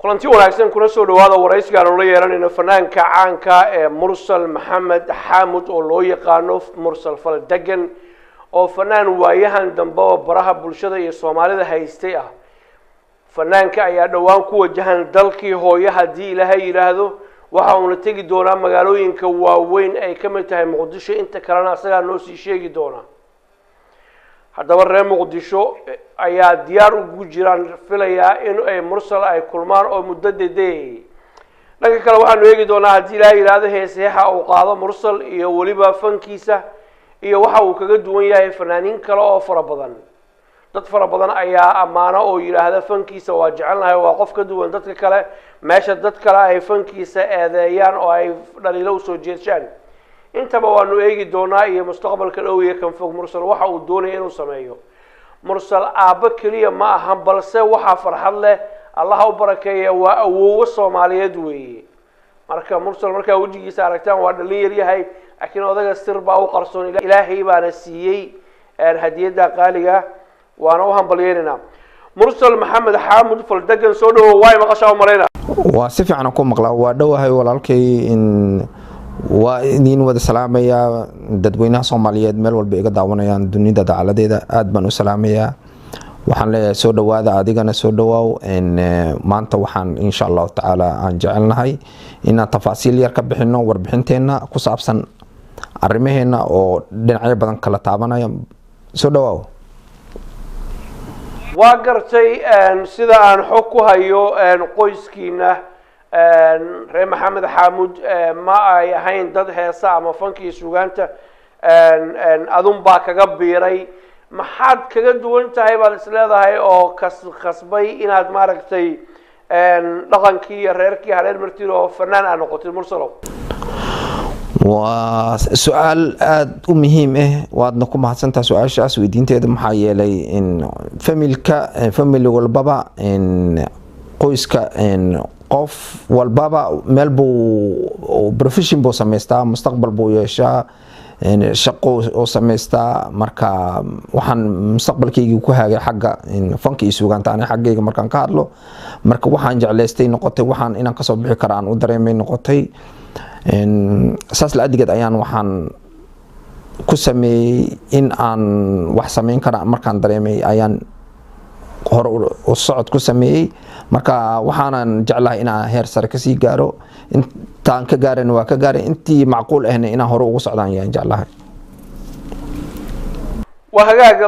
kulanti wanaagsan kuna soo dhawaada waraysiga aan la yeelanayno fanaanka caanka ee Mursal Maxamed Xaamud oo loo yaqaano Mursal Faldagan oo fanaan waayahan dambe oo baraha bulshada iyo Soomaalida haystay ah. fanaanka ayaa dhawaan ku wajahan dalkii hooyo hadii Ilaahay yiraahdo waxa uu tagi doonaa magaalooyinka waaweyn ay ka mid tahay Muqdisho inta kalena asaga noo sii sheegi doona. haddaba reer Muqdisho ayaa diyaar ugu jiraan filaya in ay Mursal ay kulmaan oo muddo deeday dhanka kale waxaan eegi doonaa hadii Ilaahay yiraahdo heesaha uu qaado Mursal iyo waliba fankiisa iyo waxa uu kaga duwan yahay fanaaniin kale oo fara badan. dad fara badan ayaa amaana oo yiraahdo fankiisa waa jecelnahay waa qof ka duwan dadka kale meesha dad kale ay fankiisa eedeeyaan oo ay dhaliilo u soo jeedaan. intaba waanu eegi doonaa iyo mustaqbalka dhow ee kan fog Mursal waxa uu doonayo inuu sameeyo. Mursal aaba kaliya ma aha balse waxa farxad leh Allah u barakeeyo waa awoow Soomaaliyeed weeye. marka Mursal marka wajigiisa aragtaan waa dhalin yar yahay laakiin odaga sir baa u qarsoon Ilaahay baana siiyay hadiyada qaaliga waana u hambalyeynaa. Mursal Maxamed Xaamud Faldagan soo dhawo way maqashaa Mareyna waa si fiican ku maqlaa waa dhawahay walaalkay in waa idin wada salaamaya dadweynaha Soomaaliyeed meel walba iga daawanayaan dunida dacaladeeda aad baan u salaamaya waxaan leeyahay soo dhawaada adigana soo dhawaaw in maanta waxaan insha Allah taala aan jecelnahay in tafaasiil yar ka bixino warbixinteena ku saabsan arrimaheena oo dhinacyo badan kala taabanaya soo dhawaaw. waa gartay sida aan xog ku hayo qoyskiina reer Maxamed Xaamud ma ay ahayn dad heesa ama fankii suugaanta adun baa kaga biiray maxaad kaga duwan tahay bal isleedahay oo kasbay inaad maaragtay dhaqankii reerkii hareer martii oo fanaan aan noqotay Mursalow. waa su'aal aad u muhiim ah waadna ku mahadsantahay su'aashaas weydiinteeda maxaa yeelay in family walbaba in qoyska in qof walbaba meel buu profession buu sameystaa mustaqbal buu yeeshaa in shaqo oo sameystaa marka waxaan mustaqbalkayga ku haagay xagga in fanki suugaanta aan xaggayga markaan ka hadlo marka waxaan jecleystay noqotay waxaan inaan ka soo bixi karaan u dareemay noqotay in saas la adigeed ayaan waxaan ku sameeyay in aan wax sameyn kara markaan dareemay ayaan hor u socod ku sameeyay marka waxaanan jeclahay inaan heer sare ka sii gaaro intaan ka gaarin waa ka gaaray intii macquul ahna inaan hor ugu socdaan ayaan jeclahay. وهاجا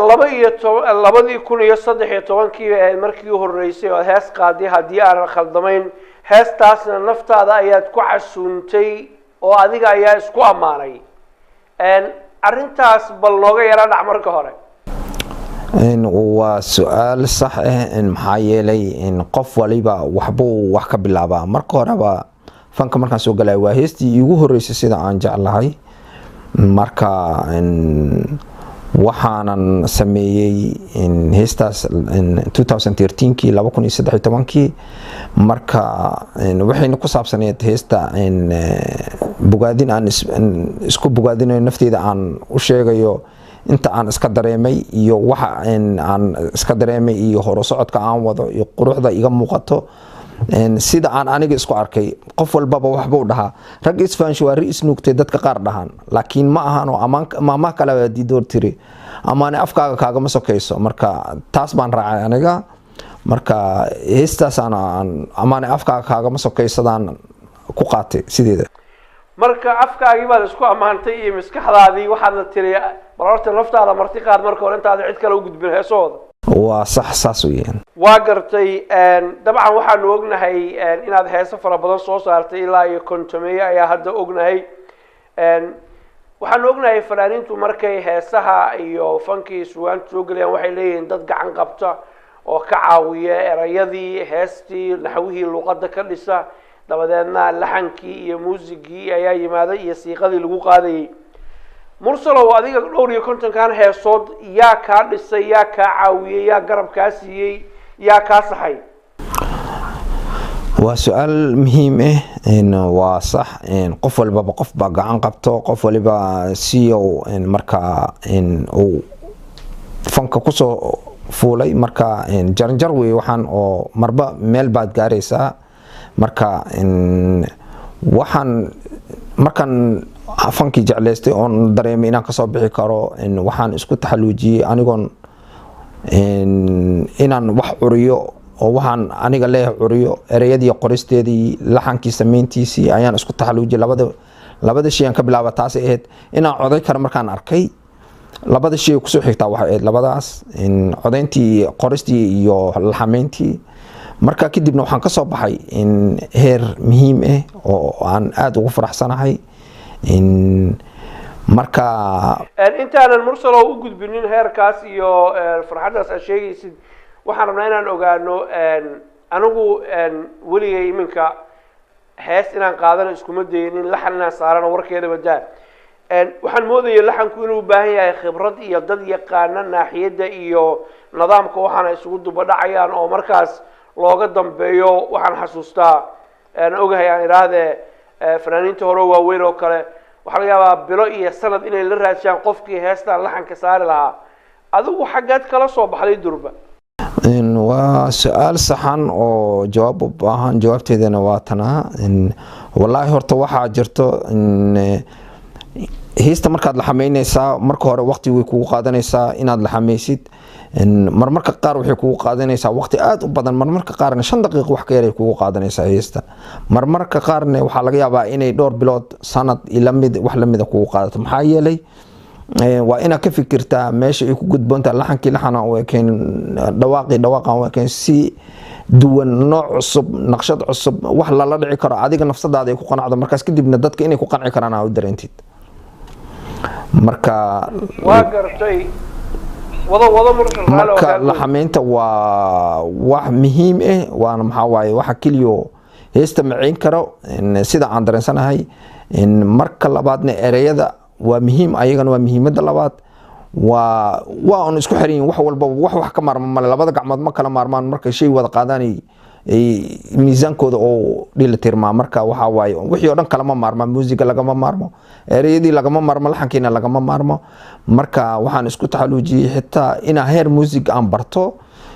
لبدي كون يصدح طبعاً مركي هالرئيسي وهاس قاضي هدي على الخلدمين هاس تاسنا نفط هذا آيات كوعسونتي وهذيك آيات كو أماني إن أرنتاس باللغة يرى نعمر كهرة. إن وسؤال صح إن محايلي إن قف وليبا وحبو وحكا باللعبة مركورة با فانك مركا سوق لا وهستي يجوه الرئيسي سيدا عن جعلهاي مركا إن waxaanan sameeyay in heestaas in 2013 kii 2013 marka waxayna ku saabsaneed heesta in bogaadin aan isku bogaadinayo nafteeda aan u sheegayo inta aan iska dareemay iyo waxa aan iska dareemay iyo hor socodka aan wado iyo quruxda iga muuqato sida aan aniga isku arkay qof walba waxba u dhahaa rag isfaansho waa riis nuugtay dadka qaar dhahan laakiin ma ahan oo amaama kala diidoor tiri amaana afkaaga kaaga ma sokayso marka taas baan raacay aniga marka heestaas aan amaana afkaaga kaaga ma sokaysadaan ku qaatay sideeda marka afkaagi baad isku amaantay iyo maskaxdaadii waxaad la tiri bararta naftaada marti qaad marka hore intaad cid kale u gudbin heesooda waa sax saas weeyaan waa gartay dabcan waxaan ognahay inaad heeso fara badan soo saartay ilaa iyo kontomeeyo ayaa hadda ognahay waxaan ognahay fanaaniintu markay heesaha iyo fankii suugaanta soo galayaan waxay leeyihiin dad gacan qabta oo ka caawiya erayadii heestii naxwihii luqadda ka dhisa dabadeedna laxankii iyo muusigii ayaa yimaaday iyo siiqadii lagu qaadayay. Mursalow adiga dhowr iyo konton kan heesood yaa ka dhisay yaa ka caawiyay yaa garab ka siiyay yaa ka saxay. waa su'aal muhiim ah in waa sax in qof walba qof ba gacan qabto qof waliba CEO in marka in uu fanka ku soo fuulay marka in jarjar way waxaan oo marba meel baad gaaraysaa marka waxaan markan fankii jeclaystay oon dareemay inaan kasoo bixi karo waxaan isku taxaluujiyey anigoon inaan wax curiyo oo waxaan aniga leeyahay curiyo ereyadii qoristeedii laxankii sameyntiisii ayaan isku taxaluujiyey labada shay aan ka bilaaba taas ahayd inaan coday karo markaan arkay labada shay kusoo xigtaa waxay ahayd labadaas codayntii qoristii iyo laxameyntii marka kadibna waxaan kasoo baxay heer muhiim ah oo aan aada ugu faraxsanahay marka intaanan mursalo u gudbinin heerkaas iyo farxadaas aad sheegaysid waxaan rabnaa inaan ogaano anigu weligay iminka hees inaan qaadano iskuma daynin laxan inaan saarano warkeeda badaa waxaan moodaya laxanku inuu u baahan yahay khibrad iyo dad yaqaana naaxiyadda iyo nidaamka waxaana isugu dubadhacayaan oo markaas looga dambeeyo waxaan xasuustaa ogahay aan idhaahdee fanaaniinta hore waaweyn oo kale waxaa laga yaabaa bilo iyo sanad inay la raadiyaan qofkii heestaan laxanka saari lahaa adigu xaggeed kala soo baxday durba waa su-aal saxan oo jawaab u baahan jawaabteedana waa tanaa wallaahi horta waxaa jirto heesta markaad laxameynaysaa marka hore waqti way kugu qaadanaysaa inaad laxameysid marmarka qaar waxay kugu qaadanaysaa waqti aad u badan marmarka qaarna 5 daqiiqo wax ka yar ay kugu qaadanaysaa heesta marmarka qaarna waxaa laga yaabaa inay dhowr bilood sanad ila mid wax la mid kugu qaadato maxaa yeelay waa inaad ka fikirtaa meesha ay ku gudboontaa laxankii laxana oo keen dhawaaqan waa keen si duwan nooc cusub naqshad cusub wax la dhici karo adiga nafsadaada ay ku qanacdo markaas kadibna dadka inay ku qanci karaan aad dareentid marka waa gartay marka laxameynta waa wax muhiim ah waana maxaa waaye waxa kaliyo heesta macayn karo sida aan dareensanahay marka labaadna ereyada waa muhiim ayagana waa muhiimada labaad waa on isku xiran wax walba wax ka maarmaan male labada gacmood ma kala maarmaan marka shay wada qaadaan miisaankooda oo dhilitirmaa marka waxa waaye wixii oo dhan kala ma maarmaan muusiga lagama maarmo ereyadii lagama maarmo laxankiina lagama maarmo marka waxaan isku taxaluujiyey xitaa ina heer muusig aan barto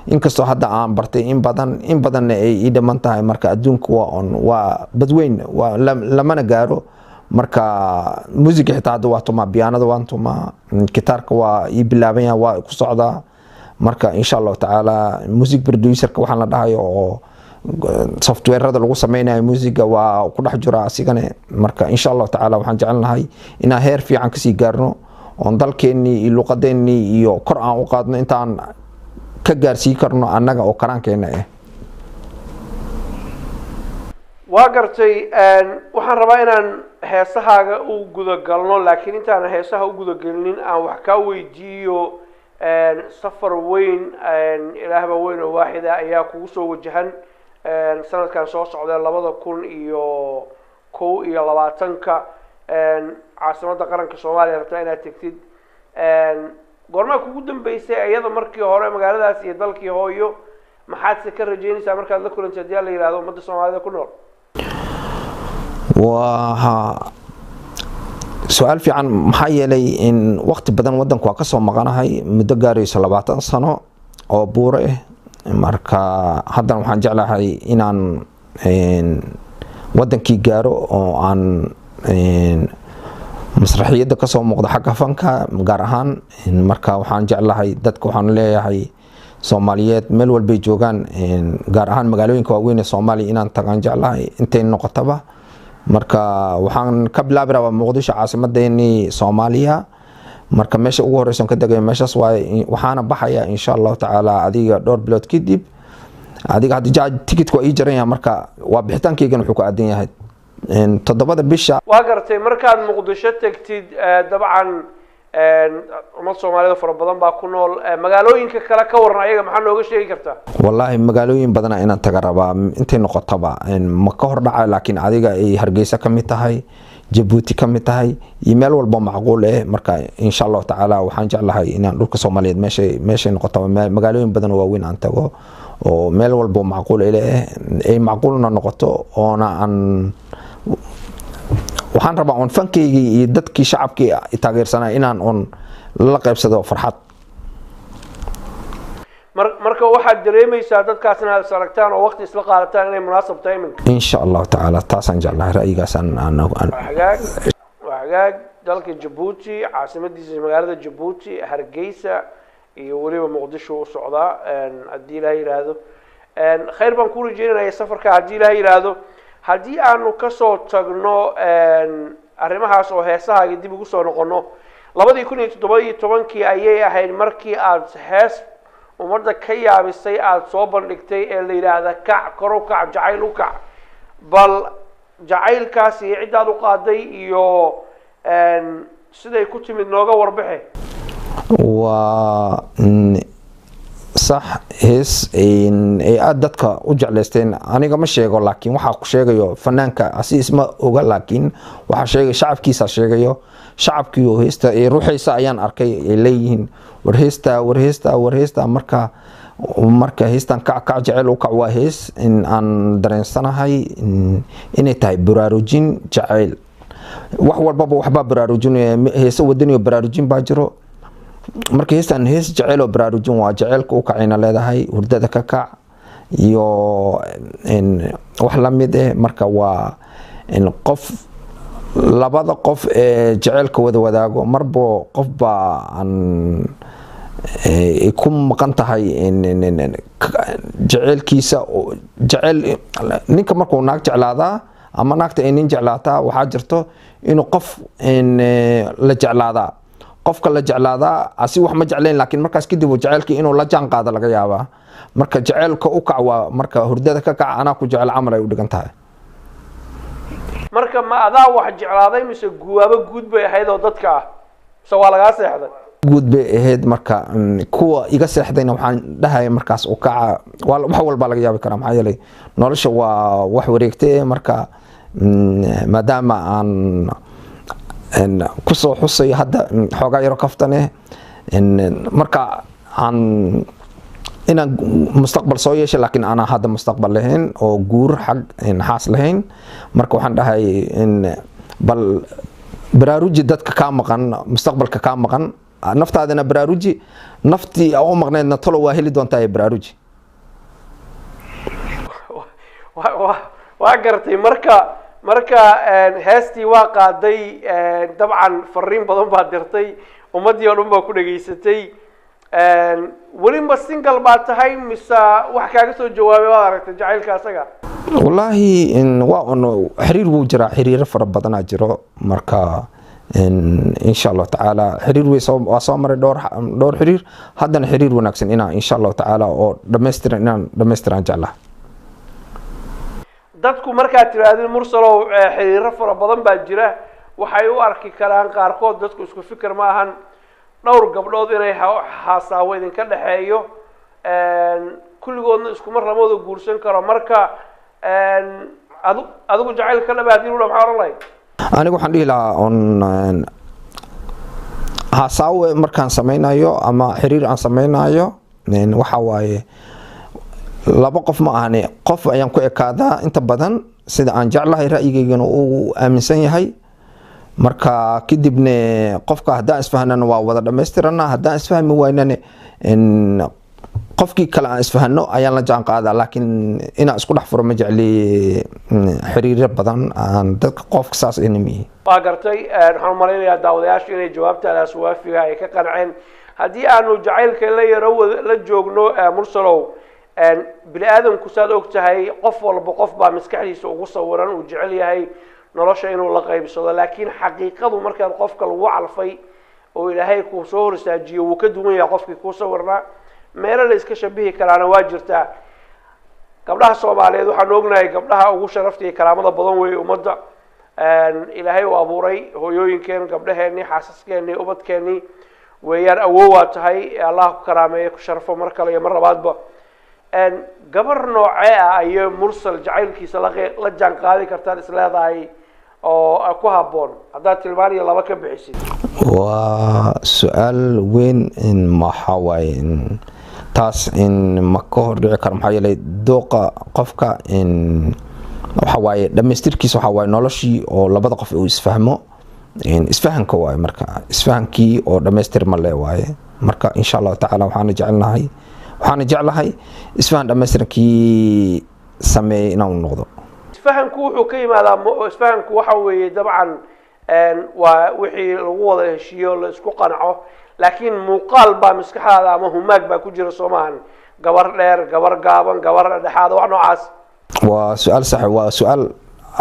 inkastoo hadda aan bartay in badan ay ii dhiman tahay marka adduunka waa badweyn lamana gaaro marka muusiga xitaa hadda waa tumaa piyaanada waan tumaa gitaarka waa ii bilaaban yahay waa ku socdaa marka insha Allah taala music producerka waxaan la dhahayo oo software-rada lagu sameynayo muusiga waa ku dhex jira asigana marka insha Allah taala waxaan jecelnahay inaan heer fiican ka sii gaarno oo dalkeenni iyo luqadeenni iyo kor aan u qaadno intaan ka gaarsiin karno annaga oo karankeena ah waa gartay waxaan rabaa inaan heesahaaga u guda galno laakiin intaan heesaha u guda galnin aan wax ka weydiiyo safar weyn ilaahba weyn oo waaxid ah ayaa kugu soo wajahan sanadkan soo socda 2021 caasimadda qaranka Soomaaliya rabta inaad tagtid goorma kugu dambeysay iyada markii hore magaaladaas iyo dalkii hooyo maxaad ka rajeynaysaa markaad la kulantay la yiraahdo ummadda Soomaalida ku nool سؤال في عن محيلي إن وقت بدن ودن كواكسو مغانهاي مدقاري 20 سنة أو بوره marka haddana waxaan jeclahay inaan wadankii gaaro oo aan masraxiyada ka soo muuqdo xagga fanka gaar ahaan marka waxaan jeclahay dadka waxaan leeyahay Soomaaliyeed meel walba joogan gaar ahaan magaalooyinka waaweyn ee Soomaaliya inaan tagaan jeclahay intay noqotaba marka waxaan ka bilaabi rabaa Muqdisho caasimadeeni Soomaaliya marka meesha ugu horeysan ka dagay meeshaas waxaana baxaya insha Allah taala adiga dhowr bilood kadib adiga hadda ticket-ku ay jarayaan marka waa bixitaankeygan wuxuu ku aadan yahay 7 bisha waa gartay markaad Muqdisho tagtid dabcan ummad Soomaaliyeed fara badan baa ku nool magaalooyinka kale ka waran ayaga maxaa looga sheegi kartaa wallahi magaalooyin badan inaan taga rabaa intay noqotaba ma ka hor dhacay laakiin adiga ay Hargeysa ka mid tahay Djibouti ka mid tahay email walba macquul ah marka insha Allah taala waxaan jeclahay inaan dhulka Soomaaliyeed meesha noqotaba magaalooyin badan oo waaweyn aan tago oo meel walba macquul ay macquulna noqoto oona aan waxaan rabaa on fankeygi iyo dadkii shacabkii taageersanaa inaan on la qaybsado farxad marka waxaad dareemaysaa dadkaasna aad saragtaan oo waqti isla qaadataan inay munaasab tahay iminka insha allahu tacaala taasaan jeclahay ra'yigaasaan hagaag dalka Djibouti caasimadiisa magaalada Djibouti Hargeysa iyo waliba Muqdisho u socdaa haddii la yiraahdo khayr baan ku rajeynayaa safarka haddii la yiraahdo haddii aanu ka soo tagno arrimahaas oo heesaha dib ugu soo noqono 2017 ayay ahayd markii aad hees umada ka yaabisay aad soo bandhigtay ee la yiraahdo kac kor u kac jacayl u kac bal jacaylkaasi cid aad u qaaday iyo siday ku timid nooga warbaxe waa صح هيس إن أدتك وجعلستين أنا قام الشيء لكن وحق شيء جو فنانك أسيس ما أقول لكن وحشيء شعب كيس الشيء جو شعب كيو هيستا روحي سايان أركي إليهن ورهيستا مركا هيستا كع جعل وكع وهيس إن درنسنا هاي إن تاي براروجين جعل وحول بابا وحباب براروجين هيس ودنيو براروجين باجرو marka heestan hees jacayl oo baraarujin waa jacaylka uu kacayna leedahay hurdada ka kac iyo wax la mid ah marka waa in qof labada qof ee jacaylka wada wadaago marbo qof ba aan ku maqan tahay jacaylkiisa jacayl ninka markuu naag jeclaada ama naagta ay nin jeclaata waxa jirto inuu qof la jeclaada qofka la jeclaada asi wax ma jecleen laakiin markaas kadib jacaylkii inuu la jaan qaado laga yaabaa marka jacaylka u kac waa marka hurdada ka kac ana ku jecel amal ay u dhigan tahay marka ma adaa wax jeclaaday mise guwaaba guud bay ahayd oo dadka ah soo waa laga seexday guud bay ahayd marka kuwa iga seexdayna waxaan dhahay markaas u kaca wax walba laga yaabi karaa maxaa yeelay nolosha waa wax wareegtay marka maadaama aan kusoo xusay hadda xoogaa yaro kaftane marka aan inaan mustaqbal soo yeesho laakiin ana hadda mustaqbal lahayn oo guur xaq xaas lahayn marka waxaan dhahay bal baraaruji dadka ka maqan mustaqbalka ka maqan naftaadana baraaruji naftii oo maqneedna tolo waa heli doontaa baraaruji waa gartay marka heestii waa qaaday dabcan fariin badan baa dirtay ummadii oo dhan baa ku dhageysatay wali ma single baa tahay mise wax kaaga soo jawaabay waad aragtay jacaylka asaga wallahi waa xiriir wuu jiraa xiriir fara badan jiro marka insha Allah taala xiriir way soo maray dhowr xiriir haddana xiriir wanaagsan inaan insha Allah taala oo dhameystiran jeclahay dadku markaa tiraahdo mursalow xiriir fara badan baa jira waxay u arki karaan qaarkood dadku isku fikir ma ahan dhowr gabdhood inay haasaawo idin ka dhaxeeyo kulligoodna isku mar labada guursan karo marka adigu jacayl ka dhabaadin ula maxaa oran lahayd anigu waxaan dhihi lahaa on haasaawo markaan samaynayo ama xiriir aan samaynayo waxa waaye laba qof ma ahane qof ayaan ku ekaadaa inta badan sida aan jeclahay ra'yigeygana uu aaminsan yahay marka kadibna qofka haddaan isfahanana waa wada dhammaystirana haddaan isfahmi waynana qofkii kale aan isfahano ayaan la jaan qaadaa laakiin inaan isku dhex furo ma jecli xiriir badan aan dadka qofka saas inimihi waa gartay waxaan malaynayaa daawadayaashu inay jawaabtaadaas waafiga ay ka qanceen haddii aanu jacaylka la yaro la joogno mursalow bini aadamku saad og tahay qof walba qof baa maskaxdiisa ugu sawiran uu jecel yahay nolosha inuu la qaybsado laakiin xaqiiqadu markaad qofka lagu calfay oo ilaahay ku soo hor istaajiyo wuu ka duwan yahay qofkii ku sawirnaa meelo la iska shabihi karaana waa jirtaa gabdhaha Soomaaliyeed waxaan ognahay gabdhaha ugu sharafta iyo karaamada badan way ummadda ilaahay uu abuuray hooyooyinkeen gabdhaheennii xaasaskeenii ubadkeenii weeyaan awoowa tahay Allah ku karaameeyo ku sharfo mar kale iyo mar labaadba gabar noocee ah ayay mursal jacaylkiisa la jaan qaadi kartaan isleedahay oo ku haboon haddaad tilmaan iyo laba ka bixisid waa su'aal weyn in maxaway taas in ma ka hor dhici karo maxaa yeelay dooqa qofka in waxa waaye dhamaystirkiisa waxa waaye noloshii oo labada qof uu isfahmo isfahanka waaye marka isfahankii oo dhamaystir ma lee waaye marka insha Allah taala waxaan jecelnahay waxaan jeclahay isfahan dhammaystiran sameeyay inaan noqdo. isfahanku wuxuu ka yimaadaa isfahanku waxa weeye dabcan waa wixii lagu wada heshiiyo la isku qanco laakiin muuqaal baa maskaxdaada ama humaag baa ku jira Soomaaliya gabar dheer gabar gaaban gabar dhexaad wax noocaas waa su'aal sax waa su'aal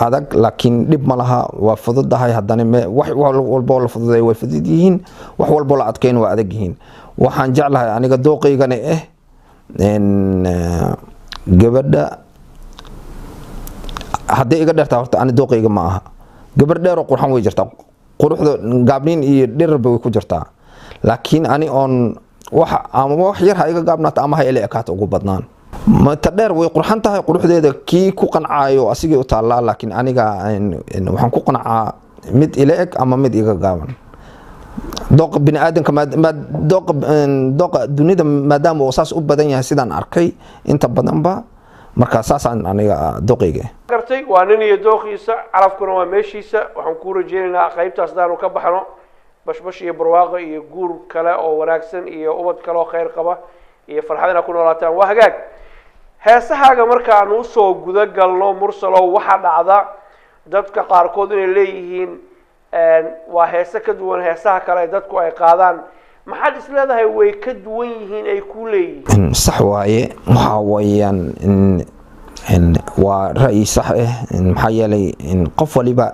adag laakiin dib ma laha waa fududahay haddana wax walba la fududay way fudud yihiin wax walba la adkeyn waa adag yihiin waxaan jeclahay aniga dooqaygana gabadha haddii iga dheertaa horta ani dooqayga ma aha gabar dheer oo qurxan way jirtaa quruxda gaabniin iyo dherarba way ku jirtaa laakiin ani oon wax yar ha iga gaabnaata ama ha ila ekaato ugu badnaan ta dheer way qurxan tahay quruxdeeda kii ku qancaayo asigii u taallaa laakiin aniga waxaan ku qancaa mid ila eg ama mid iga gaaban dooqa bini'aadanka dooqa dunida maadaama uu saas u badan yahay sidaan arkay inta badanba marka saasaan aniga dooqayga gartay waa nin iyo dooqiisa carafkuna waa meeshiisa waxaan ku rajeynaynaa qaybtaas daanu ka baxno bashbash iyo barwaaqo iyo guur kale oo wanaagsan iyo ubad kale oo khayr qaba iyo farxadina ku noolaataan waa hagaag heesahaaga markaan u soo guda galno mursalow waxa dhacda dadka qaarkood inay leeyihiin waa heese ka duwan heesaha kale dadku ay qaadaan maxaad is leedahay way ka duwan yihiin ay ku leeyihiin sax waaye waxa weeyaan waa ra'yi sax maxaa yeelay qof waliba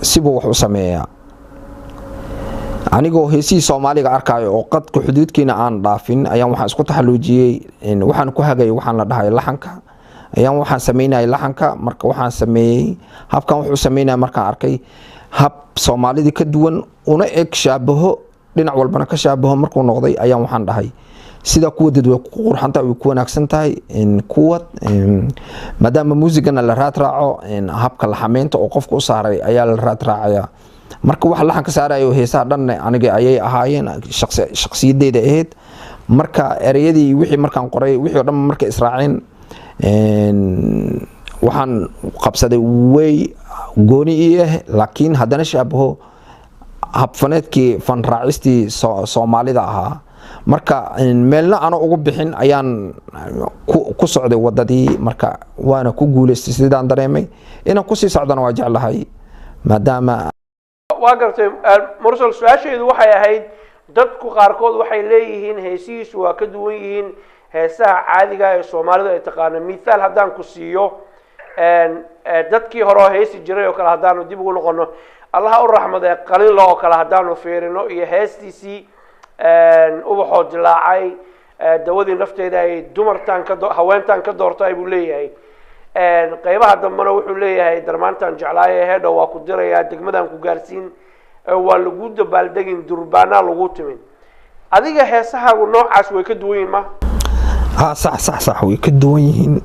sibuu wax u sameeyaa anigoo heesihii Soomaaliga arkaayo oo qadka xuduudkiina aan dhaafin ayaan waxaan isku taxaluujiyay waxaan ku hagay waxaan la dhahay laxanka ayaan waxaan sameynay laxanka marka waxaan sameeyay habkan wuxuu sameynay markaan arkay hab Soomaalida ka duwan una eg shaabaho dhinac walbana ka shaabaho markuu noqday ayaan waxaan dhahay sida kuwa dad way ku qurxantahay way ku wanaagsan tahay kuwa maadaama muusigana la raad raaco habka la xameynta oo qofku u saaray ayaa la raad raacaya marka wax laxan ka saarayo heesaha dhan aniga ayay ahaayeen shakhsiyadeeda ahayd marka ereyadii wixii markaan qoray wixii dhan marka israaceen waxaan qabsaday way gooni laakiin haddana shaabaho habfaneedkii fan raacistii Soomaalida ahaa marka meelna aan ugu bixin ayaan ku socday wadadii marka waana ku guuleystay sidaan dareemay inaan ku sii socdana waa jeclahay maadaama waa gartay mursal su'aasheedu waxay ahayd dadku qaarkood waxay leeyihiin heesihiisu waa ka duwan yihiin heesaha caadiga ee Soomaalida ay taqaano misaal haddaan ku siiyo dadkii hore heesi jiray oo kale haddaanu dib ugu noqono Allah u raxmade qalin loo kale haddaanu fiirino iyo heestiisii ubaxoo dilaacay dawadii nafteeda ay dumartan haweentan ka doortay buu leeyahay qaybaha dambana wuxuu leeyahay darmaantan jeclaayay heedho waa ku dirayaa degmadan ku gaarsiin waa lagu dabaaldegin durbaana lagu timin adiga heesahaagu noocaas way ka duwan yihiin ma sax way ka duwan yihiin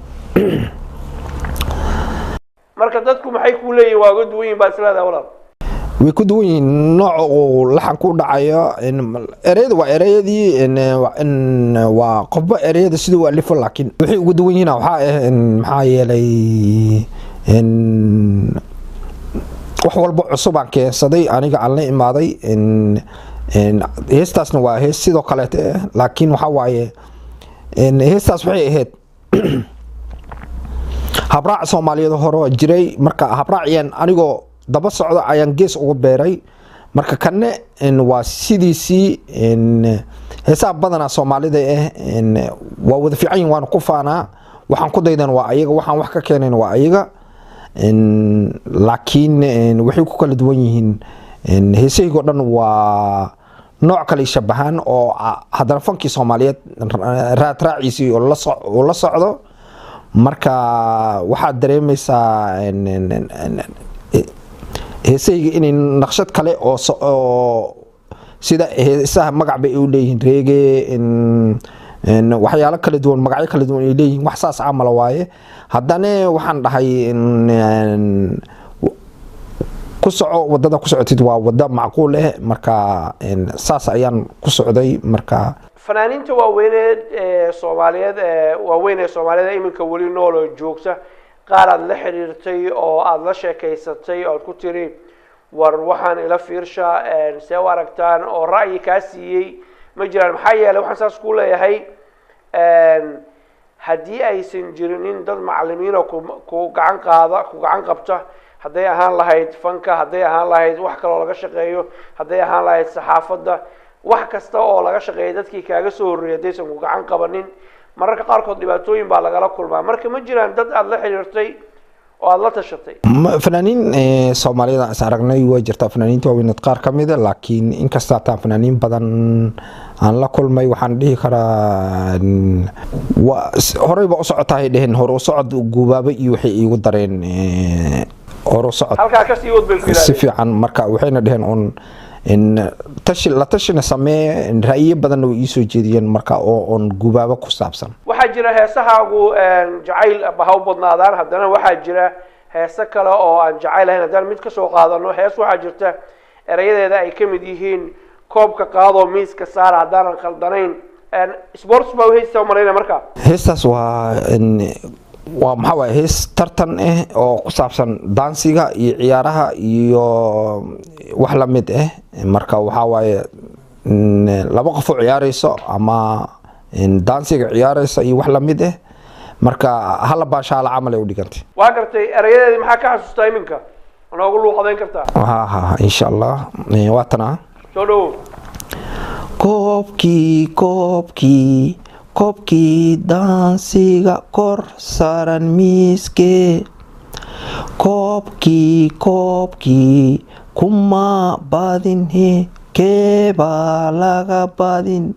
marka dadku maxay ku leeyihiin waa uga duwan yihiin baa islaada walaal way ku duwan yihiin nooc oo laxan ku dhacayo ereyada waa ereyadii waa qofba ereyada sidoo waa lifo laakiin wixii ugu duwan yihiin maxaa yeelay wax walba cusub aan keensaday aniga aan la imaaday heestaasna waa hees sidoo kale laakiin waxa waaye heestaas waxay ahayd habraac Soomaaliyeed hore jiray marka habraaciyaan anigoo daba socdo ayaan gees ugu beeray marka kanne waa sidiisii heesaha badana Soomaalida waa wada fiican yihiin waan ku faanaa waxaan ku daydan waa ayaga waxaan wax ka keenayn waa ayaga laakiin waxay ku kala duwan yihiin heesaygo dhan waa nooc kale shabahan oo haddana fankii Soomaaliyeed raad raaciisii oo la socdo marka waxaad dareemaysaa heesayga inay naqshad kale oo sida heesaha magac bay u leeyihiin reege waxyaalo kala duwan magacyo kala duwan ay leeyihiin wax saas camal waaye haddana waxaan dhahay ku soco wadada ku socotid waa wada macquul marka saas ayaan ku socday marka fanaaniinta waaweyneed ee Soomaaliyeed waaweyn ee Soomaalida iminka wali nool oo joogta qaar aad la xiriirtay oo aad la sheekaysatay oo ku tiri war waxaan ila fiirshaa see u aragtaan oo ra'yi ka siiyay ma jiraan maxaa yeelay waxaan saas ku leeyahay haddii aysan jirinin dad macallimiin oo ku gacan qabta hadday ahaan lahayd fanka hadday ahaan lahayd wax kaloo laga shaqeeyo hadday ahaan lahayd saxaafadda wax kasta oo laga shaqeeya dadkii kaaga soo horreeyay haddaysan ku gacan qabanin mararka qaarkood dhibaatooyin baa lagala kulmaa marka ma jiraan dad aada la xiriirtay oo aada la tashatay fanaaniin soomaaliyada is aragnay way jirtaa fanaaniinta waaweynad qaar ka mida laakiin inkasta hataan fanaaniin badan aan la kulmay waxaan dhihi karaa horeyba u socotahay dheheen hore u socod gubaaba iyo waxay iigu dareen hore u socod halkaa kasii wad bay ku si fiican marka waxayna dheheen un la tashina samee ra'yiyo badanna way iisoo jeediyeen marka oo on gubaabo ku saabsan waxaa jira heesahaagu jacayl ha u badnaadaan haddana waxaa jira heese kale oo aan jacayl ahayn haddaan mid kasoo qaadano hees waxaa jirta erayadeeda ay ka mid yihiin koobka qaadoo miiska saara haddaanan khaldanayn sports baa heesta umalayna marka heestaas waa maxaa waaye hees tartan ah oo ku saabsan daansiga iyo ciyaaraha iyo wax la mid ah marka waxaa waaye laba qof oo ciyaarayso ama daansiga ciyaaraysa iyo wax la mid ah marka hala baashaala camal ay u dhigantay waa gartay erayadeedii maxaa ka xasuustaa iminka noogu luuqadayn kartaa insha allah waa tana soo dhowow koobkii daansiga kor saaran miiskee koobkii kuma badinhe keebaa laga badin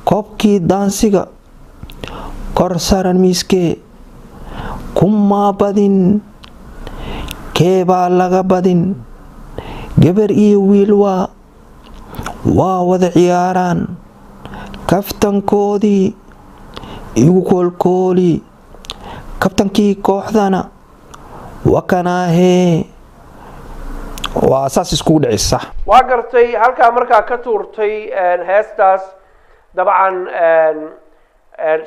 koobkii daansiga kor saaran miiskee kuma badin keebaa laga badin gabar iyo wiil waa wada ciyaaraan kaftankoodii igu koolkooli kabtankii kooxdana wakanaahee waa saas iskugu dhicisa waa gartay halkaa markaa ka tuurtay heestaas dabcan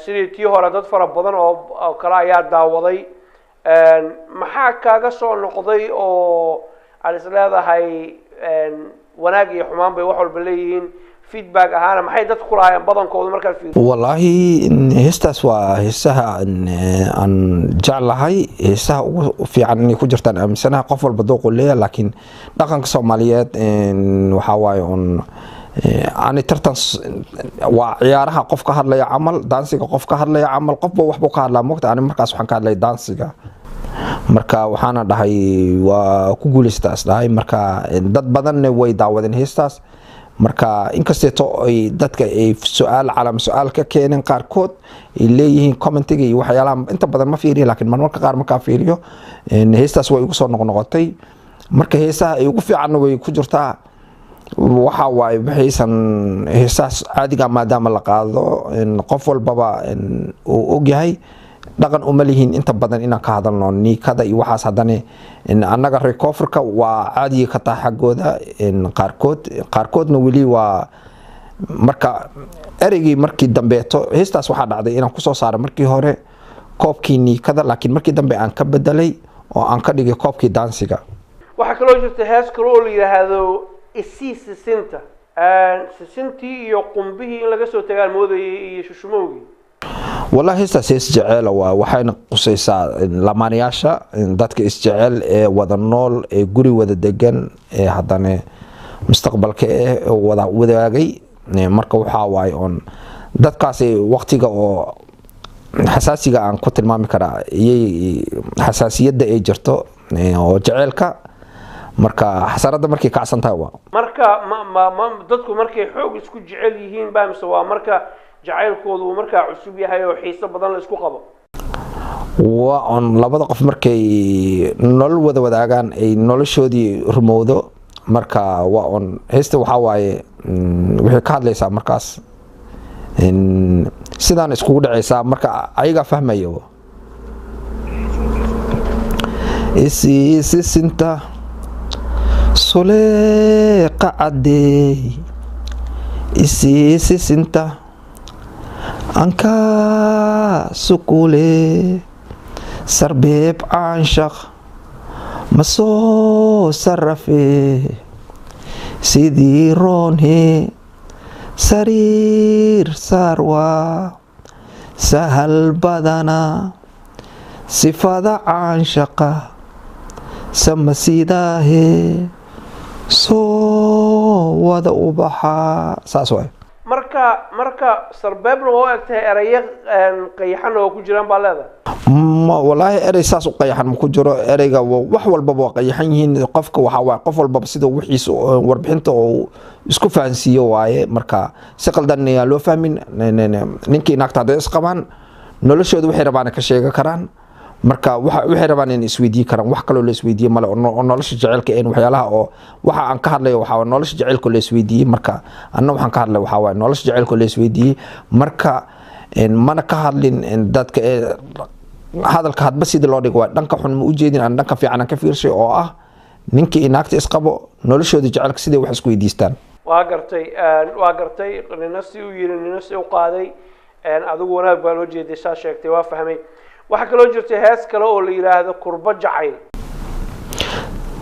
sidii tii hore dad fara badan oo kale ayaa daawaday maxaa kaaga soo noqday oo aad is leedahay wanaag iyo xumaan bay wax walba leeyihiin feedback ahaana maxay dadku ku lahaayeen badankooda markaad fiiriso wallaahi heestaas waa heesaha aan jeclahay heesaha ugu fiican inay ku jirtaan aaminsanaha qof walba dooqu leeyahay laakiin dhaqanka soomaaliyeed waxaa waaye un ani tartan waa ciyaaraha qof ka hadlaya camal daansiga qof ka hadlaya camal qofba waxbuu ka hadlaa mogta ani markaas waxaan ka hadlay daansiga marka waxaana dhahay waa ku guulaystaas dhahay marka dad badanna way daawadeen heestaas marka inkasteeto ay dadka ay su-aal ka keeneen qaarkood ay leeyihiin commentiga iyo waxyaalaha inta badan ma fiiriyo laakiin marmarka qaar markaa fiiriyo heestaas way igu soo noqnoqotay marka heesaha ay ugu fiicanna way ku jirtaa waxa waaye waxaysan heesaas caadiga maadaama la qaado qof walbaba uu ogyahay dhaqan uma lihiin inta badan inaan ka hadalno niikada iyo waxaas haddana annaga reer koonfurka waa caadiga ka tahay xaggooda qaarkoodna weli waa marka ereygii markii dambeeto heestaas waxaa dhacday inaan kusoo saaray markii hore koobkii niikada laakiin markii dambe aan ka bedelay oo aan ka dhigay koobkii daansiga waxaa kaloo jirta hees kale oo la yidhaahdo isii sisinta sisintii iyo qumbihii in laga soo tagaan moodayay iyo shushumowgii والله هسه سيس جعل وحين قصيصا لمانياشا دادك اسجعل وذا النول قري وذا دقن هداني مستقبل كي وذا واقي مركا وحاواي اون دادكاسي وقتيغا او حساسيغا aan ku tilmaami karaa xasaasiyada ay jirto oo jaceelka marka xasarada markay kacsan tahay waa marka dadku markay xoog isku jecel yihiin baa mise waa marka jaceylkoodu uu markaa cusub yahay oo xiiso badan la isku qabo waa on labada qof markay nolol wada wadaagaan ay noloshoodii rumowdo marka waa on heesta waxa waaye wixii ka hadlaysaa markaas sidaan iskugu dhacaysaa marka ayaga fahmayo isisinta suleeqa cadeey isisinta anka sukule sarbeeb caanshaq ma soo sarafe sidii roonhe sariir saarwaa sahal badana sifada canshaqa sama sidaahe soo wada ubaxa saas waay marka sarbeebna oo egtahay erayo qayaxan oo ku jiraan baa leedahay والله erey saas u qayaxan ma ku jiro ereyga wax walba waa qayaxan yihiin qofka waxa waa qof walba sida wixiis warbixinta oo isku fahansiyo waaye marka si qaldan ayaa loo fahmin ninkii naagta is qabaan noloshooda waxay rabaan ka sheega karaan marka waxay rabaan in isweydiin karaan wax kale oo la isweydiiyo male oo nolosha jaceylka in waxyaalaha oo waxa aan ka hadlayo waxa waa nolosha jaceylka la isweydiiyay marka anna waxaan ka hadlay waxa waa nolosha jaceylka la isweydiiyay marka mana ka hadlin dadka hadalka hadba sidii loo dhigo waa dhanka xun ma u jeedin aan dhanka fiican ka fiirshay oo ah ninkii naagta isqabo noloshooda jaceylka sidii wax isku weydiistaan waa gartay nina si uu yiri nina si u qaaday adigu wanaag baa loo jeeday saa sheegtay waa fahmay waxa kaloo jirtay hees kale oo la yiraahdo kurba jacayl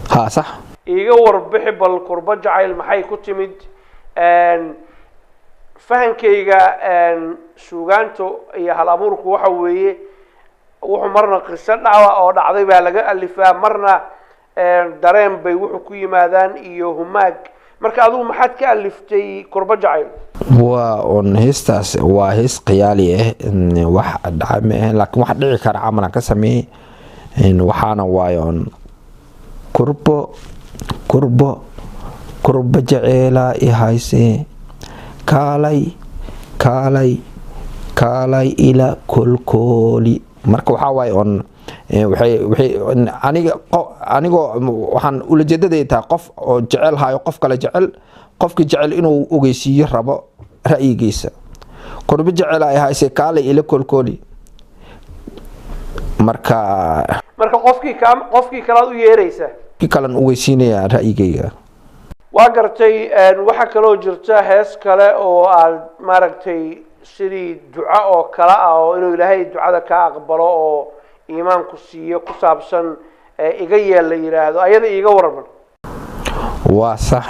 ha sax iiga warbixi bal kurba jacayl maxay ku timid fahankayga suugaanto iyo hal abuurku waxa weeye wuxuu marna qiso dhacwa oo dhacday baa laga alifaa marna dareen bay wuxuu ku yimaadaan iyo humaag marka adigu maxaad ka aliftay kurba jacayl waa on heestaas waa hees qiyaali wax dhacay laakiin wax dhici kara amalan ka sameeyay waxaana waayoon kurba jaceela i hayse kaalay ila kolkooli marka waxa waaye on waxay anigo waxaan ula jeedadaytaa qof oo jecel hayo qof kale jecel qofkii jecel inuu ogeysiiyo rabo ra'yigiisa kurba jecel ay hayse kaalay ila kolkooli marka qofkii kale u yeeraysa kalan ogeysiinaya ra'yigayga waa gartay waxa kaloo jirta hees kale oo aad maaragtay sidii duca oo kala ah oo inuu ilaahay ducada ka aqbalo oo iimaanku siiyo ku saabsan iga yeel la yiraahdo ayada iiga warman waa sax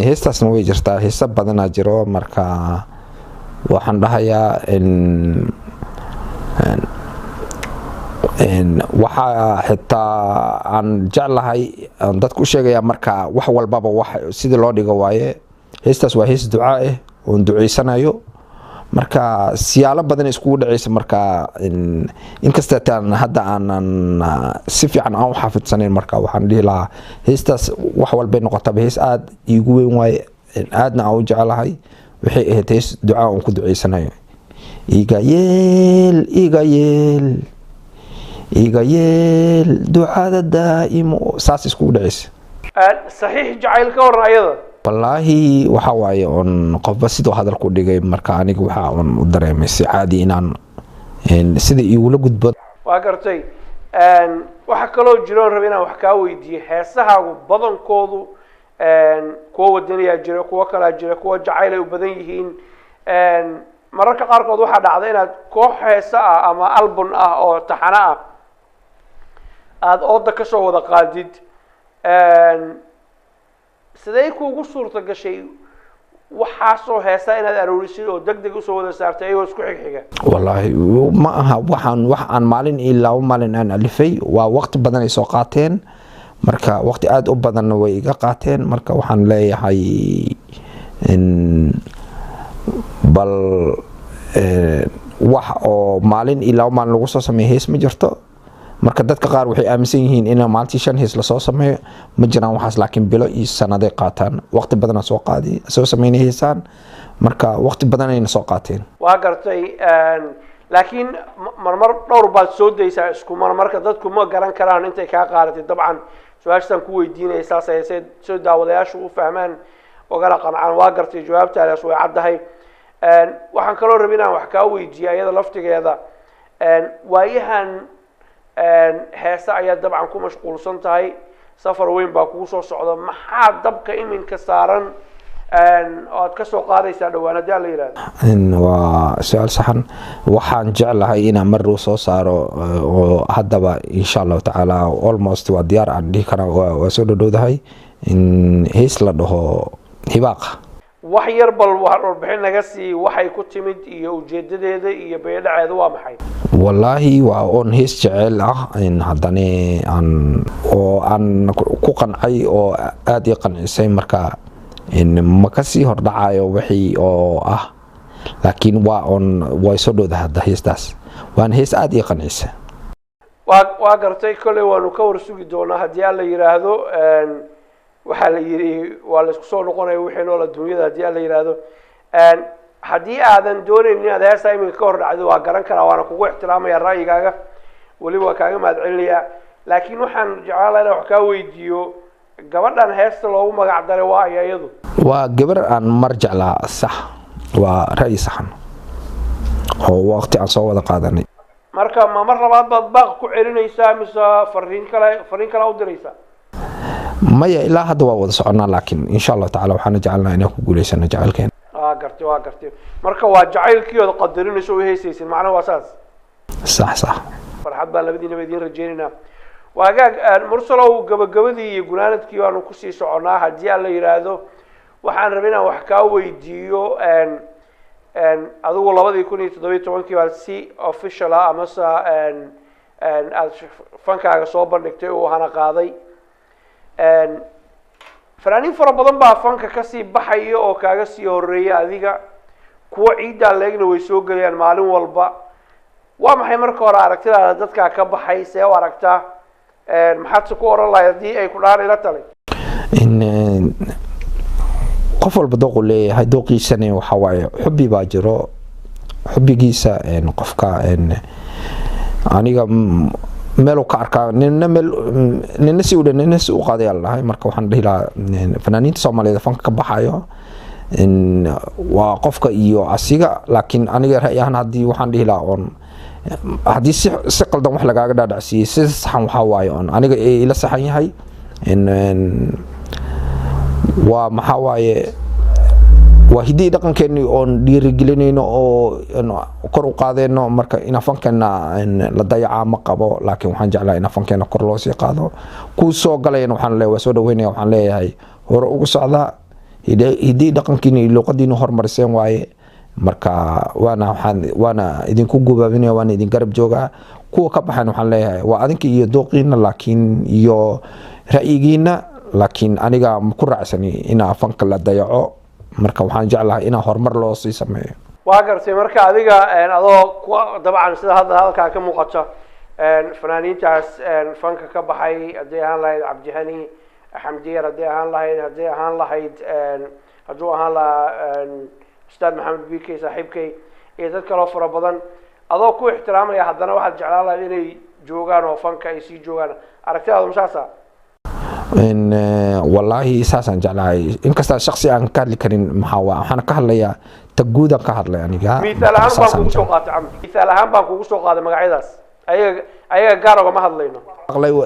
heestaasna way jirtaa heesa badanaa jiro marka waxaan dhahayaa waxa xitaa aan jeclahay dadku u sheegaya marka wax walbaba wax sidii loo dhigo waaye heestaas waa hees duca oo duceysanayo marka siyaalo badan iskugu dhacaysa marka inkasta taan hadda aanan si fiican aan u xafidsanayn marka waxaan dhihi lahaa heestaas wax walba noqotaba hees aad iigu weyn waaye aadna aan u jecelahay waxay ahayd hees duca aan ku duceysanayo iga yeel ducada daa'imo saas iskugu dhacaysa saxiix jacayl ka waran ayada wallaahi waxa waaye on qofba sidoo hadalku dhigay marka aniga waxa aan u dareemay si caadi inaan sida iigula gudbo waa gartay waxa kaloo jiro rab inaan wax kaa weydiiyo heesahaagu badankoodu kuwa wadaniyaa jira kuwa kalaa jira kuwa jacayl ay u badan yihiin mararka qaarkood waxaa dhacda inaad koox heesa ah ama album ah oo taxano ah aada ooda kasoo wada qaadid sidee kuugu suurta gashay waxaasoo heesa inaad aroorisid oo degdeg usoo wada saartay ayagoo isku xigxiga wallaahi ma aha wax aan maalin iyo laba maalin aan alifay waa waqti badan ay soo qaateen marka waqti aada u badanna way iga qaateen marka waxaan leeyahay bal wax oo maalin iyo laba maalin lagu soo sameeyo hees ma jirto marka dadka qaar waxay aaminsan yihiin in maalintii 5 hees la soo sameeyo ma jiraan waxaas laakiin bilo iyo sanaday qaataan waqti badan soo qaadi soo sameeyay heesaan marka waqti badan ay soo qaateen waa gartay laakiin marmar dhowr baad soo daysaa isku marka dadku ma garan karaan intay ka qaadatay dabcan su'aashan ku weydiinaysaa sayid soo daawadayaashu u fahmaan oo gara qanacaan waa gartay jawaabtaas way caddahay waxaan kaloo rabay inaan wax ka weydiiyo ayada laftigeeda waayahan heesa ayaa dabcan ku mashquulsan tahay safar weyn baa kugu soo socda maxaa dabka iminka saaran oo aad ka soo qaadaysaa dhawaan haddii la yiraahdo waa su'aal saxan waxaan jeclahay inaan mar soo saaro oo haddaba insha Allah taala almost waa diyaar aan dhihi karaa waa soo dhowdahay in hees la dhaho hibaaq wax yar bal warbixin naga sii waxay ku timid iyo ujeedadeeda iyo beedhaceedu waa maxay wallaahi waa on hees jecel ah in haddana aan ku qancay oo aad ii qancisay marka in ma ka sii hordhacayo wixii oo ah laakiin waa soo dhowda hadda heestaas waan hees aad ii qancisa waa gartay kolley waanu ka warsugi doonaa haddii aan la yidhaahdo waxaa la yidhi waa la isku soo noqonaya wixii nool adduunyada haddii aan la yidhaahdo haddii aadan doonaynin inaad heesta iminka ka hor dhacdo waa garan karaa waana kugu ixtiraamaya ra'yigaaga weliba waa kaaga mahadcelinayaa laakiin waxaan jeclaan lahaa inaan wax kaa weydiiyo gabadhan heesta loogu magac daray waa ay iyadu waa gabar aan mar jeclaa sax waa ra'yi saxan oo waqti aan soo wada qaadanay marka ma mar labaad baad baaq ku celinaysaa mise fariin kale u diraysaa maya ilaa hadda waa wada soconaa laakiin insha Allah tacaala waxaan jecelnahay inaan ku guuleysano jacaylkeen waa gartay marka waa jacaylkii oo qadarinayso oo heesaysan macnaha waa saas sax farxad baan labadiina idin rajaynaynaa waagaag mursalow gabagabadii iyo gunaanadkii waanu ku sii soconaa haddii aan la yiraahdo waxaan rabay inaan wax kaa weydiiyo adigu 2017 baa si official ah ama aad fankaaga soo bandhigtay oo hana qaaday fanaaniin fara badan baa fanka kasii baxaya oo kaaga sii horeeya adiga kuwa ciiddaa leegna way soo gelayaan maalin walba waa maxay marka hore aragtidaada dadkaa ka baxay see u aragtaa maxaad se ku oran lahay haddii ay ku dhahaan ila talay qof walba dooqu leeyahay dooqiisana waxa waaye xubbi baa jiro xubbigiisa qofka aniga meel ka arkaa nina si u qaaday allahay marka waxaan dhihi lahaa fanaaniinta Soomaaliyeed fanka ka baxayo waa qofka iyo asiga laakiin aniga ra'yi ahaan haddii waxaan dhihi lahaa haddii si qaldan wax lagaaga dhaadhacsiiyey si saxan waxaa waaye aniga ila saxan yahay waa maxaa waaye waa hidii dhaqankeeni oon dhiirigelinayno oo kor u qaadayno marka ina fankeena la dayaca ma qabo laakiin waxaan jeclaa ina fankeena kor loo sii qaado ku soo galayna waxaan leeyahay soo dhaweynaya waxaan leeyahay hore ugu socda hidii dhaqankeeni luqadiina hormariseen waaye marka waana idinku gubaabinaya waana idin garab joogaa kuwa ka baxan waxaan leeyahay waa adinka iyo dooqiina laakiin iyo ra'yigiina laakiin aniga ma ku raacsani ina fanka la dayaco marka waxaan jeclahay ina horumar loo sii sameeyo waa gartay marka adiga adoo dabcan sida hadda halkaa ka muuqata fanaaniintaas fanka ka baxay haddii ahaan lahayd cabdihani xamdiyer haddii ahaan lahayd hadduu ahaan lahaa ustaad maxamed bikey saaxiibkay iyo dad kaloo fara badan adoo ku ixtiraamaya haddana waxaad jeclaan lahayd inay joogaan oo fanka ay sii joogaan aragtidaadu masaasa wallaahi saasaan jeclahay inkasta shakhsi aan ka hadli karin waxaan ka hadlayaa taguudan ka hadlay aniga miisaal ahaan baan kugu soo qaaday magacyadaas ayaga gaar ogama hadlayno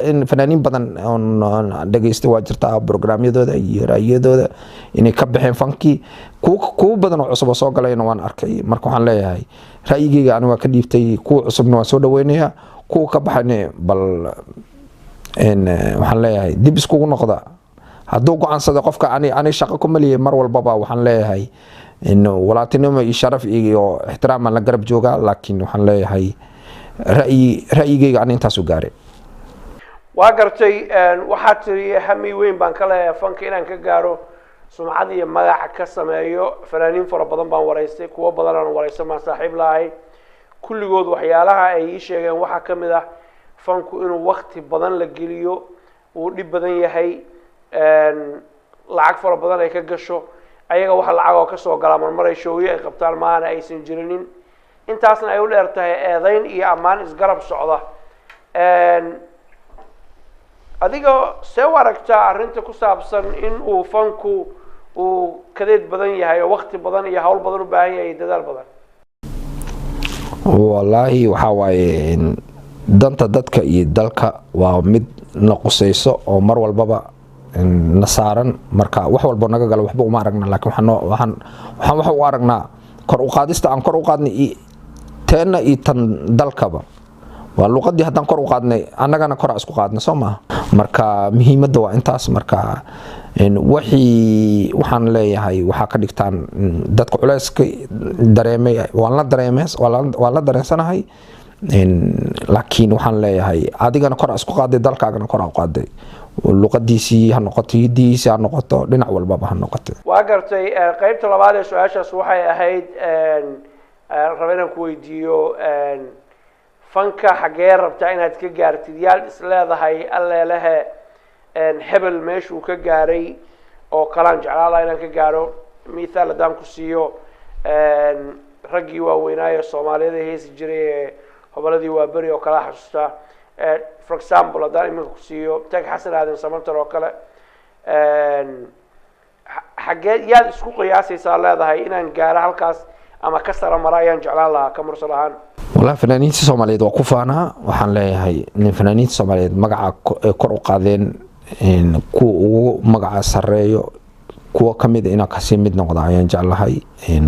in fanaaniin badan oon dhageystay waa jirtaa programyadooda iyo ra'yadooda inay ka baxeen fankii kuwa badan oo cusub oo soo galayna waan arkay marka waxaan leeyahay ra'yigayga aniga waa ka dhiibtay kuwa cusubna waan soo dhaweynayaa kuwa ka baxayna bal waxaan leeyahay dib iskugu noqda hadduu go'aansado qofka ani shaqo ku maliyay mar walbaba waxaan leeyahay walaatinimo iyo sharaf iyo ixtiraam aan la garab joogaa laakiin waxaan leeyahay ra'yigayga ani intaas u gaaray waa gartay waxaad tiri hami weyn baan ka leeyahay fanka inaan ka gaaro sumcad iyo magac ka sameeyo fanaaniin fara badan baan waraystay kuwo badan aan waraystay maan saaxiib lahay kulligood waxyaalaha ay ii sheegeen waxaa ka mid ah fanku inuu waqti badan la geliyo uu dhib badan yahay lacag fara badan ay ka gasho ayaga waxa lacag oo ka soo gala marmaray showyo ay qabtaan maana aysan jirinin intaasna ay u dheer tahay eedayn iyo ammaan isgarab socda adiga see u aragtaa arrinta ku saabsan in uu fanku uu kadeed badan yahay oo waqti badan iyo hawl badan u baahan yahay dadaal badan wallaahi waxaa waaye danta dadka iyo dalka waa mid na qusayso oo mar walbaba na saaran marka wax walba naga galo waxba uma aragna laakiin waxaan wax u aragnaa kor u qaadista aan kor u qaadnay teena iyo tan dalkaba waa luqadii haddaan kor u qaadnay annagana kor isku qaadnay soo maaha marka muhiimadda waa intaas marka waxaan leeyahay waxaa ka dhigtaan dadka culayska dareemay waan la dareensanahay laakiin waxaan leeyahay adigana kor isku qaaday dalkaagana kor u qaaday luqadiisii ha noqoto hidiisii ha noqoto dhinac walbaba ha noqoto waa gartay qaybta labaad ee su-aashaas waxay ahayd raba inaan ku weydiiyo fanka xagee rabtaa inaad ka gaartid yaal isleedahay alleelehe hebel meeshuu ka gaaray oo kalaan jeclaala inaan ka gaaro mithaal haddaan ku siiyo raggii waaweynaayo soomaaliyada heesi jiray ee hoboladii waa beri oo kala xasuusta for example haddaan iminka ku siiyo tag xasan aadan samantar oo kale xagee yaad isku qiyaasaysaa leedahay inaan gaaro halkaas ama ka sara mara ayaan jeclaan lahaa ka mursal ahaan والله فنانين Soomaaliyeed waa ku faanaa waxaan leeyahay in fanaaniinta Soomaaliyeed magaca kor u qaadeen in ku ugu magaca sareeyo kuwa kamid ina ka sii mid noqdo ayaan jeclahay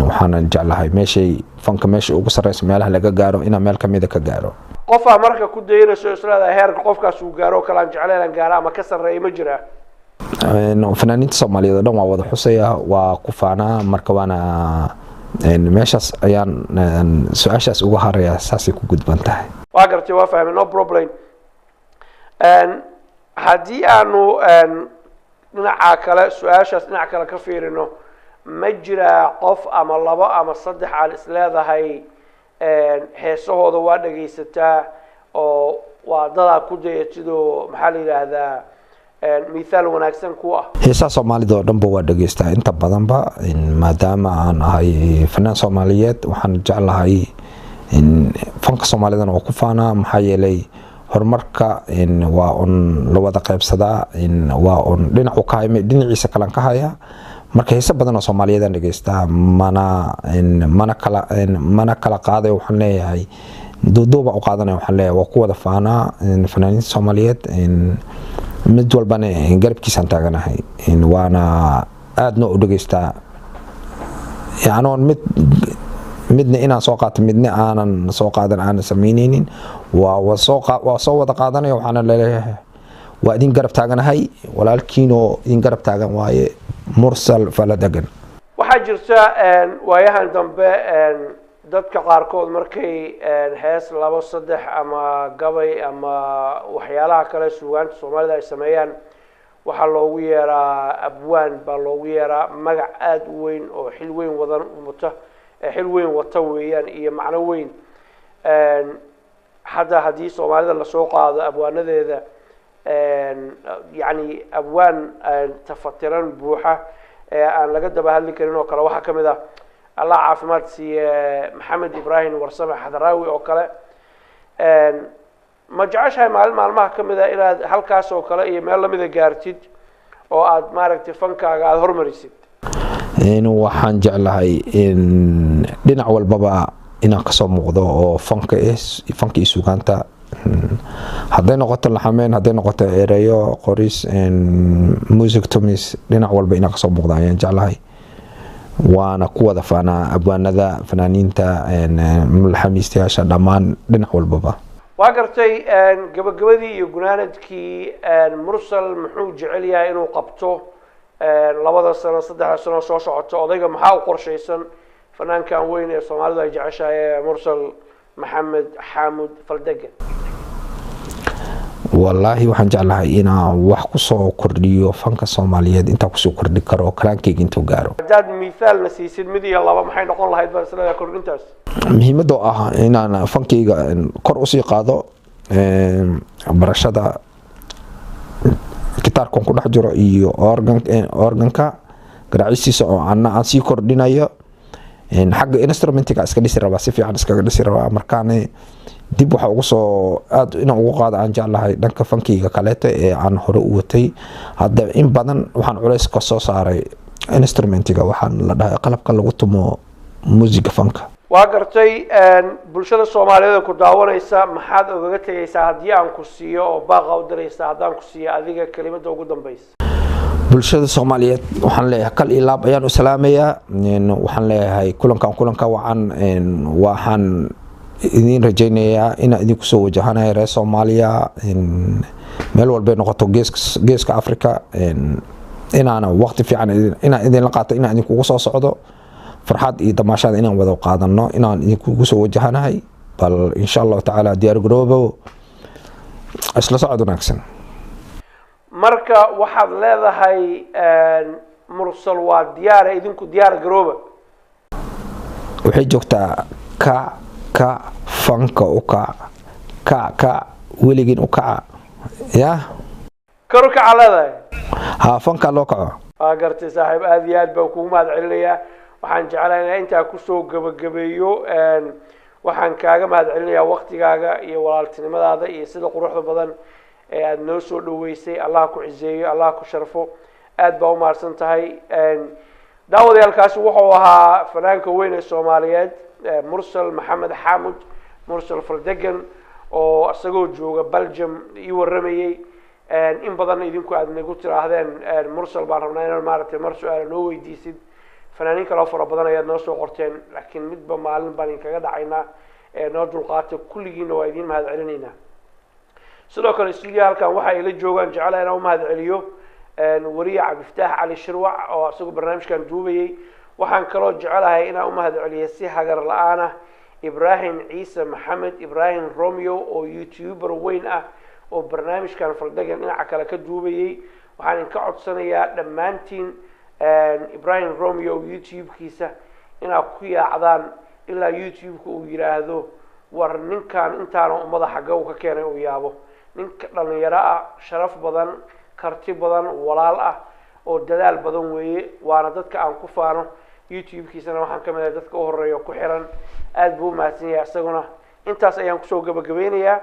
waxaan jeclahay meeshay fanka meesha ugu sareyso meelaha laga gaaro ina meel kamid ka gaaro qofa marka ku dayrayso islaada heerka qofkaas uu gaaro kala jeclaan gaaro ama ka sareeyo ma jira fanaaniinta Soomaaliyeed dhan waa wada xusaya waa ku faanaa marka waana meeshaas ayaan su-aashaas uga haraya saasay ku gudban tahay waa gartay waa fahmay no problem haddii aanu dhinaca kale su-aashaas dhinac kale ka fiirino ma jiraa qof ama labo ama saddex aan isleedahay heesahooda waa dhagaysataa oo waa dadaa ku dayatidoo maxaa la yidhaahdaa mithaal wanaagsan ku ah heesaha Soomaalida oo dhanba waa dhageystaa inta badanba maadaama aan ahay fanaan Soomaaliyeed waxaan jeclahay in fanka Soomaalida oo ku faana maxaa yeelay horumarka waa on la wada qaybsadaa waa on dhinac u kaayme dhinaciisa kala ka haya marka heesa badan oo Soomaaliyeed aan dhageystaa mana kala qaaday waxaan leeyahay duuduuba u qaadanay waxaan leeyahay waa ku wada faana fanaaniinta Soomaaliyeed mid walbana garabkiisaan taaganahay waana aadna u dhageystaa yaanoon midna inaan soo qaato midna aanan soo qaadan aanan sameyneynin waa soo wada qaadanaya waxaana leeyahay waa idin garab taaganahay walaalkiinoo idin garab taagan waaye mursal faladagan waxaa jirta waayahan dambe dadka qaarkood markay hees labo saddex ama gabay ama waxyaalaha kale suugaanta Soomaalida ay sameeyaan waxa loogu yeeraa abwaan baa loogu yeeraa magac aad u weyn oo xil weyn wata weeyaan iyo macno weyn haddii Soomaalida la soo qaado abwaanadeeda yani abwaan tafatiran buuxa aan laga daba hadli karin oo kale waxa kamid ah الله عافمات سي محمد إبراهيم ورسمة حضراوي أو كلا ما جعش هاي مع كمذا إلى هالكاس أو كلا يميل لمذا جارتيد أو عاد مارك تفنك على هرمريسيد إنه وحن جعلها إن لنا أول بابا إن قسم موضوع أو فنك إسوكانتا هذين نقطة الحمين هذين نقطة إيريو قريس إن موسيقى توميس لنا أول بين قسم موضوع يعني جعلها وانا قوة فانا أبوانذا فنانينتا ملحميستياشا دمان لنا أول بابا وقرتي قبدي يقولانتكي مرسل محوج عليا إنه قبطه لبضا سنة صدح سنة صوصعته وضيقا محاو قرشيسن فنان كان وين صومالي يجعشا مرسل محمد حامد فلدقن والله waxaan jeclahay inaan wax ku soo kordhiyo fanka Soomaaliyeed inta ku soo kordhi karo karankeyga intuu gaaro dad mithaal nasiisid mid iyo laba maxay noqon lahayd baa isla kordhintaas muhiimadu ah inaan fankeyga kor u sii qaado barashada gitaarka ku dhex jiro iyo organka garaacistiisa oo aan sii kordhinayo xagga instrumentiga iska dhisi rabaa si fiican iskaga dhisi rabaa markaan dib waxa ugu soo aad inaan ugu qaado aan jeclahay dhanka fankeyga kaleeta ee aan hore u watay hadda in badan waxaan culays ka soo saaray instrumentiga waxaan la dhahay qalabka lagu tumo muusiga fanka waa gartay bulshada Soomaaliyeed ku daawanaysa maxaad uga tagaysaa haddii aan ku siiyo oo baaqa u diraysaa haddaan ku siiyo adiga kelimada ugu dambaysa bulshada Soomaaliyeed waxaan leeyahay kal ilaab ayaan u salaamayaa waxaan leeyahay kulanka waxaan idin rajaynayaa inaan idinku soo wajahanahay reer Soomaaliya meel walba noqoto geeska Afrika inaana waqti fiican inaan idin la qaato inaan idinku soo socdo farxad iyo damaashada inaan wada qaadano inaan idinku soo wajahanahay bal insha Allah taala diyaar garoobo isla socod wanaagsan marka waxaad leedahay mursal waa diyaar idinku diyaar garooba waxay joogtaa ka fanka u ka weligin u kaca ya karo kaca leedahay ha fanka loo kaco waa gartay saaxiib aad iyo aad baan kugu mahad celinayaa waxaan jeclahay intaa ku soo gabagabeeyo waxaan kaaga mahad celinayaa waqtigaaga iyo walaaltinimadaada iyo sida quruxda badan ee aad noo soo dhaweysay Allah ku cizeeyo Allah ku sharfo aad baa u mahadsan tahay daawadayaalkaasi wuxuu ahaa fanaanka weyn ee Soomaaliyeed mursal maxamed xaamud mursal faldegan oo asagoo jooga Belgium ii waramayay in badan idinku aad nagu tiraahdeen mursal baan rabnaa inaan maaragtay mar su'aal noo weydiisid fanaaniin kale oo fara badan ayaad noo soo qorteen laakiin midba maalin baan kaga dhacaynaa noo dulqaatay kulligiina waa idin mahad celinaynaa sidoo kale studio halkan waxa ay la joogaan jecel inaan u mahad celiyo wariye Cabdifataax Cali Shirwac oo asagoo barnaamijkan duubayay waxaan kaloo jecelahay inaan u mahad celiyo si hagar la'aan ah Ibrahim Ciise Maxamed Ibrahim Romeo oo YouTuber weyn ah oo barnaamijkan faldegan dhinaca kale ka duubayay waxaan ka codsanayaa dhammaantiin Ibrahim Romeo YouTube-kiisa inaad ku yaacdaan ilaa YouTube-ka uu yiraahdo war ninkan intaan ummada xagga uu ka keenay uu yaabo ninka dhalinyaro ah sharaf badan karti badan walaal ah oo dadaal badan weeye waana dadka aan ku faano YouTube-kiisana waxaan ka mid ah dadka u horeeyo ku xiran aad buu mahadsan yahay asaguna intaas ayaan ku soo gabagabeynayaa